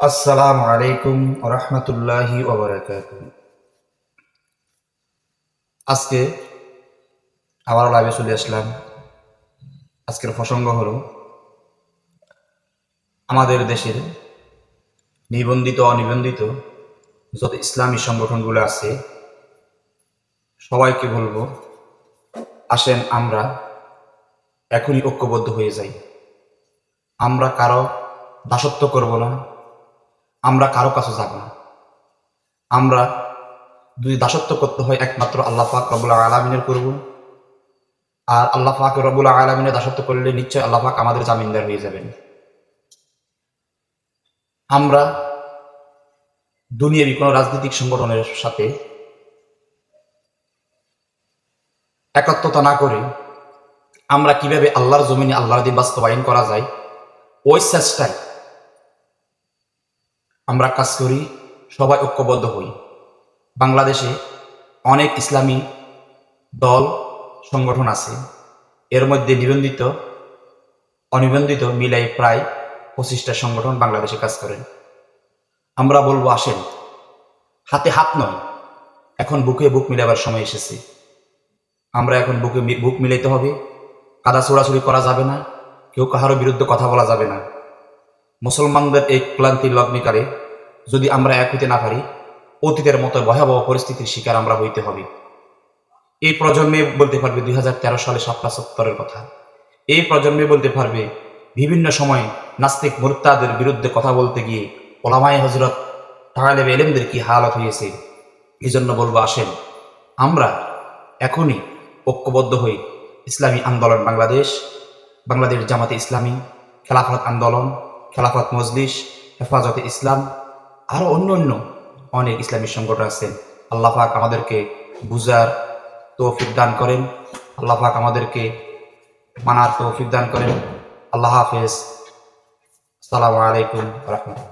আসসালামু আলাইকুম রহমতুল্লাহি ওবরাকাতুহু। আজকে আবার লাইভে চলে আসলাম। আজকের প্রসঙ্গ হলো আমাদের দেশের নিবন্ধিত অনিবন্ধিত যত ইসলামী সংগঠনগুলো আছে সবাইকে বলবো, আসেন আমরা এখনই ঐক্যবদ্ধ হয়ে যাই। আমরা কারো দাসত্ব করব না, আমরা কারো কাছে যাব না। আমরা যদি দাসত্ব করতে হয় একমাত্র আল্লাহ পাক রব্বুল আলামিনের করব। আর আল্লাহ পাক রব্বুল আলামিনের দাসত্ব করলে নিশ্চয় আল্লাহ পাক আমাদের জামিনদার হয়ে যাবেন। আমরা দুনিয়াবি কোনো রাজনৈতিক সংগঠনের সাথে একাত্মতা না করে আমরা কিভাবে আল্লাহর জমিনে আল্লাহর দিন বাস্তবায়ন করা যায় ওই চেষ্টায় আমরা কাজ করি, সবাই ঐক্যবদ্ধ হই। বাংলাদেশে অনেক ইসলামী দল সংগঠন আছে, এর মধ্যে নিবন্ধিত অনিবন্ধিত মিলাই প্রায় 25টা সংগঠন বাংলাদেশে কাজ করেন। আমরা বলবো, আসেন হাতে হাত নয়, এখন বুকে বুক মিলাবার সময় এসেছে। আমরা এখন বুকে বুক মিলাইতে হবে, কাদা ছোড়াছুড়ি করা যাবে না, কেউ কাহারও বিরুদ্ধে কথা বলা যাবে না। মুসলমানদের এই ক্লান্তির লগ্নিকারে যদি আমরা এক হইতে না পারি, অতীতের মতো ভয়াবহ পরিস্থিতির শিকার আমরা হইতে হবে। এই প্রজন্মে বলতে পারবে 2013 সালে শাপলা চত্বরের কথা। এই প্রজন্মে বলতে পারবে বিভিন্ন সময় নাস্তিক মুরতাদের বিরুদ্ধে কথা বলতে গিয়ে ওলামায়ে হযরত তালেবে ইলমদের কি হালত হয়েছে। এই জন্য বলবো, আসেন আমরা এখনই ঐক্যবদ্ধ হই। ইসলামী আন্দোলন বাংলাদেশ, বাংলাদেশ জামাতে ইসলামী, খেলাফত আন্দোলন, খেলাফত মজলিস, হেফাজতে ইসলাম, আরও অন্য অন্য অনেক ইসলামী সংগঠন আছেন। আল্লাহ পাক আমাদেরকে বুঝার তৌফিক দান করেন, আল্লাহ পাক আমাদেরকে মানার তৌফিক দান করেন। আল্লাহ হাফেজ। আসসালামু আলাইকুম রহমতুল্লাহ।